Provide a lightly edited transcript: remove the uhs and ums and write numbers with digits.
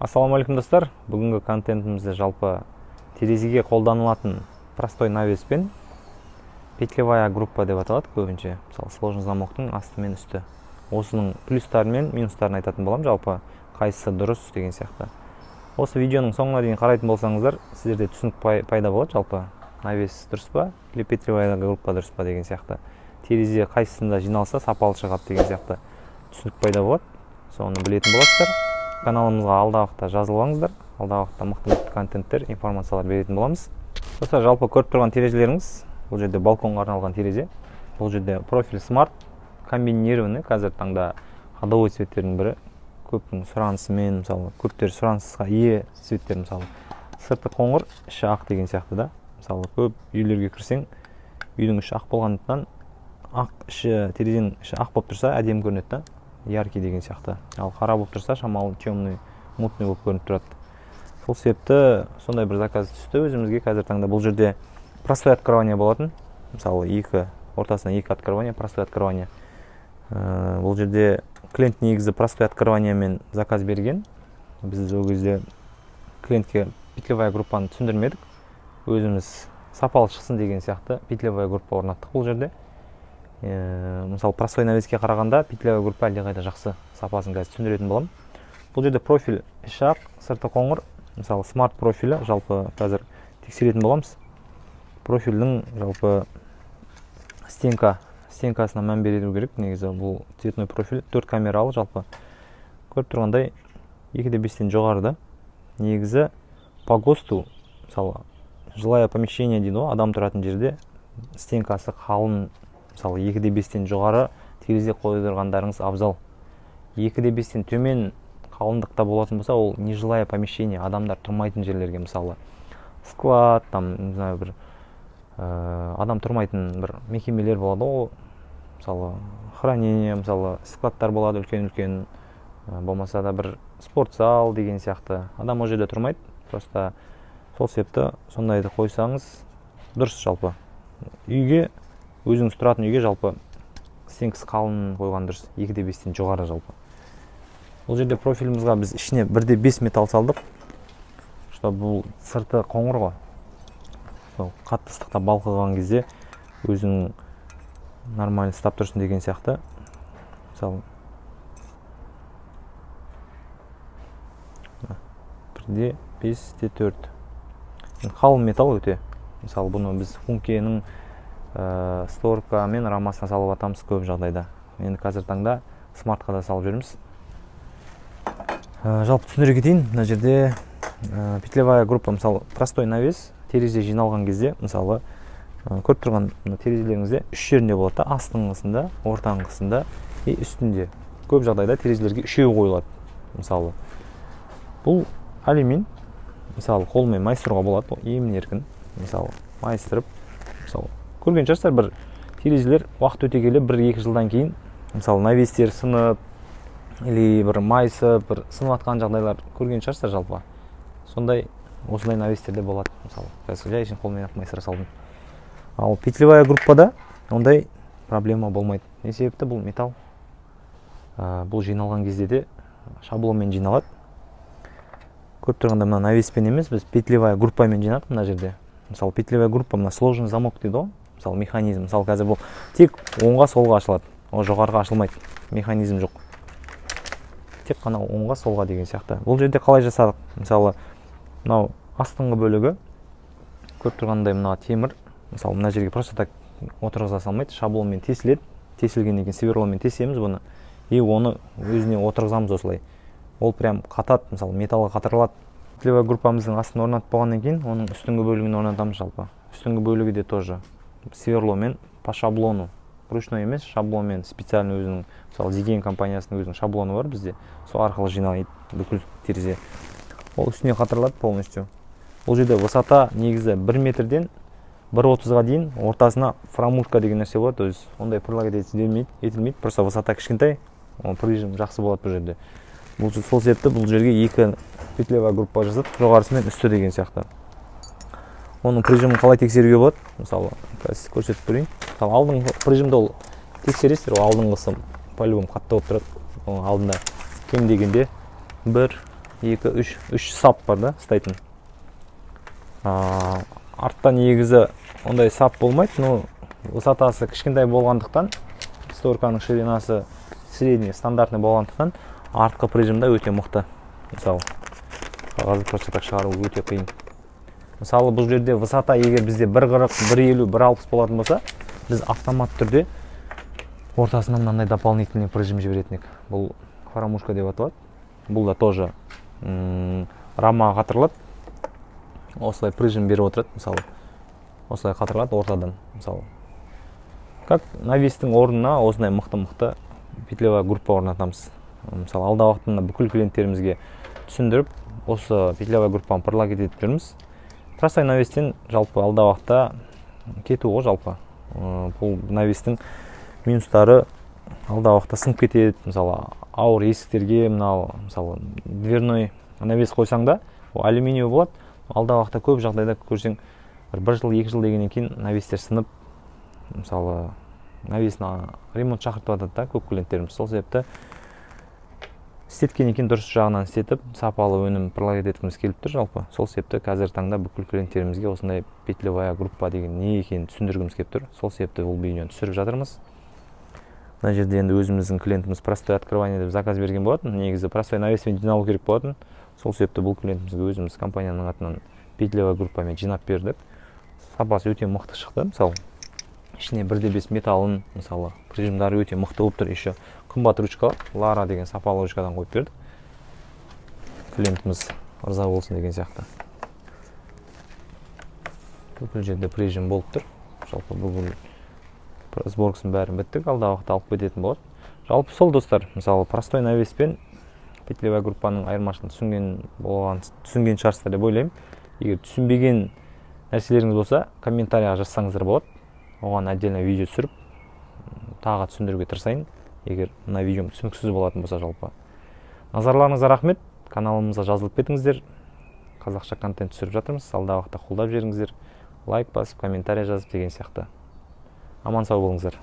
Ассалаумағалейкум достар. Бүгінгі контентімізде жалпы терезеге қолданылатын простой навес пен петлевая группа деп аталады көбінше. Мысалы, сложный замоктың асты мен үсті. Осының плюстары мен минустарын айтатын болам, жалпы қайсысы дұрыс деген сияқты. Осы видеоның соңына дейін қарайтын болсаңыздар, сіздерде түсінік пайда болады, жалпы навес дұрыс па, или петлевая группа дұрыс па деген сияқты. Терезе қайсысында жиналса сапалы шығады деген сияқты түсінік пайда болады. Соны білетін боласыздар. Каналымызға алдағы уақытта жазылып алыңыздар. Алдағы уақытта мықты контенттер, информациялар беретін боламыз. Достар, жалпы көріп тұрған терезелеріңіз, бұл жерде балконға арналған терезе. Бұл жерде профиль смарт, комбинированный, қазір таңда ходовой цветтердің бірі. Көптің сұранысымен, мысалы, көптер сұранысқа ие цветтер, мысалы, сырты қоңыр, іші ақ деген сияқты да. Мысалы, көп үйлерге кірсең, үйдің іші ақ болғандықтан, терезенің іші ақ болып тұрса, әдемі көрінеді да. Яркий деген сияқты. Ал қара болып тұрса, шамалы темный, мутный болып көрініп тұрады. Сол себепті сондай бір заказ түсті өзімізге. Қазір таңда бұл жерде простой открывание болатын. Мысалы, ортасына екі открывание, простой открывание. Бұл жерде клиент негізі простой открывание мен заказ берген. Біз ол кезде клиентке петлевая группаны түсіндірмедік. Өзіміз сапалы шықсын деген сияқты петлевая группа орнаттық бұл жерде. Мысалы, простой навеске қарағанда петлевая группа әлдеқайда жақсы, сапасын қазір түсіндіретін болам. Бұл жерде профиль іші ақ, сырты қоңыр. Мысалы, смарт профилі жалпы қазір тексеретін боламыз. Профильдің жалпы стенкасына мән беру керек. Негізі бұл цветной профиль 4 камералы жалпы. Көріп тұрғандай 2,5-тен жоғарыда. Негізі по ГОСТу, мысалы, жилое помещение дейді ғой, адам тұратын жерде стенкасы қалың. Мысалы, 2,5-тен жоғары терезе қойдырғандарыңыз абзал. 2,5-тен төмен қалыңдықта болатын болса, ол нежилое помещение, адамдар тұрмайтын жерлерге, мысалы, склад, там, не знаю, бір адам тұрмайтын бір мекемелер болады, ол, мысалы, хранение, мысалы, складтар болады үлкен-үлкен, болмаса да бір спортзал деген сияқты. Адам ол жерде тұрмайды, просто сол себепті сондайды қойсаңыз дұрыс жалпы. Үйге өзіңіз тұратын үйге жалпы стенкасы қалың қойған дұрыс, 2,5-тен жоғары жалпы. Бұл жерде профилімізға біз ішіне 1,5 металл салдық. Бұл сырты қоңыр ғой. Қатты ыстықта балқыған кезде өзің нормально ұстап тұрсын деген сияқты. Мысалы, 1,5-4. Қалың металл өте. Мысалы, бұны біз функенің сторка мен рамасына салып атамыз көп жағдайда. Енді қазір таңда смартқа да салып жүрміз. Жалпы түсіндіре кетейін, мына жерде петлевая группа, мысалы, простой навес, терезе жиналған кезде, мысалы, көріп тұрған терезелеріңізде үш жерінде болады, астыңғысында, ортаңғысында и үстінде. Көп жағдайда терезелерге үшеу қойылады. Мысалы, бұл алюмин, мысалы, қолмен майыстыруға болады, емін еркін, мысалы, майыстырып, мысалы, көрген шығарсыздар, бір терезелер уақыт өте келе 1-2 жылдан кейін, мысалы, навестер сынып, или бір майысып, бір сынып атқан жағдайлар көрген шығарсыздар жалпы. Сондай, осындай навестерде болады, мысалы, қазір жай үшін қолмен майыстыра салдым. Ал петлевая группада ондай проблема болмайды. Не себепті? Бұл металл. Бұл жиналған кезде де шаблонмен жиналады. Көріп тұрғанда мына навеспен емес, біз петлевая группамен жинадық мына жерде. Мысалы, петлевая группа мына сложный замок дейді ғой. Мысалы, механизм. Мысалы, қазір бұл тек оңға солға ашылады. Ол жоғарыға ашылмайды. Механизм жоқ. Тек қана оңға солға деген сияқты. Бұл жерде қалай жасадық? Мысалы, мынау астыңғы бөлігі көріп тұрғандай мына темір. Мысалы, мына жерге просто так отырғыза салмайды. Шаблонмен тесіледі. Тесілгеннен кейін сверломен тесеміз бұны. И оны өзіне отырғызамыз осылай. Ол прям қатады, мысалы, металға қатырылады. Петлевая группамыздың астын орнатып болғаннан кейін, оның үстіңгі бөлігін орнатамыз жалпы. Үстіңгі бөлігі де тоже сверломен по шаблону. Ручной емес, шаблонмен специально өзінің, мысалы, Zigen компаниясының өзінің шаблоны бар бізде. Сол арқылы жиналады бүкіл терезе. Ол үстіне қатырылады полностью. Бұл жерде высота негізі 1 метрден 1,30-ға дейін ортасына фрамушка деген нәрсе болады. Ондай прилагать етілмейді, просто высота кішкентай, прижим жақсы болады бұл жерде. Сол себепті бұл жерге 2 петлевая группа жасап, жоғарысы мен үсті деген сияқты. Оның прижимін қалай тексеруге болады? Мысалы, көрсетіп көрейін. Алдыңғы прижимді ол тексересіздер, алдыңғысы по-любому қатты болып тұрады. Алдында кем дегенде 1, үш сап бар да ұстайтын. Арттан негізі ондай сап болмайды, но высотасы кішкентай болғандықтан, стойканың ширинасы средний, стандартный болғандықтан, артқы прижимда өте мықты. Мысалы, қағазды просто так шығару өте қиын. Мысалы, бұл жерде высота егер бізде 1.40, 1.50, 1.60 болатын болса, біз автомат түрде ортасына мынандай дополнительный прижим жіберетін едік. Бұл фарамушка деп аталады. Бұл да тоже рамаға қатырылады. Осылай прижим беріп отырады, мысалы. Осылай қатырылады ортадан, мысалы. Как навестің орнына осындай мықты-мықты петлевая группа орнатамыз. Мысалы, алда уақытында бүкіл клиенттерімізге түсіндіріп, осы петлевая группаны пырлагет етіп жүрміз. Простой навестен жалпы алда уақытта кету ғой жалпы. Бұл навестің минустары алда уақытта сынып кетеді. Мысалы, ауыр есіктерге, мысалы, дверной навес қойсаң да, алюминиевый болады. Алда уақытта көп жағдайда көрсең, 1 жыл, 2 жыл дегеннен кейін навестер сынып, мысалы, навесін ремонт шақыртып атады да көп клиенттеріміз. Сол себепті істеткеннен кейін дұрыс жағынан істетіп, сапалы өнім пырлагет еткіміз келіп тұр жалпы. Сол себепті қазір таңда бүкіл клиенттерімізге осындай петлевая группа деген не екенін түсіндіргіміз келіп тұр. Сол себепті бұл видеоны түсіріп жатырмыз. Мына жерде енді өзіміздің клиентіміз простой открывание деп заказ берген болатын. Негізі простой навеспен жиналу керек болатын. Сол себепті бұл клиентімізге өзіміз компанияның атынан петлевая группамен жинап бердік. Сапасы өте мықты шықты. Мысалы, ішіне 1.5 металлын, мысалы, прижимдары өте мықты болып тұр. Еще қымбат ручка, Лара деген сапалы ручкадан қойып бердік. Клиентіміз ырза болсын деген сияқты. Бүкіл жерде прижим болып тұр. Жалпы бүгін сборкасын бәрін біттік, алда уақытта алып кететін болады. Жалпы сол достар, мысалы, простой навес пен петлевая группаның айырмашылығын түсінген шығарсыздар деп ойлаймын. Егер түсінбеген нәрселеріңіз болса, комментарияға жазсаңыздар болады. Оған отдельно видео түсіріп, тағы түсіндіруге тырысайын. Егер мына видеом түсініксіз болатын болса жалпы. Назарларыңызға рахмет. Каналымызға жазылып кетіңіздер. Қазақша контент түсіріп жатырмыз. Алда уақытта қолдап жеріңіздер. Лайк басып, комментария жазып деген сияқты. Аман сау болыңыздар.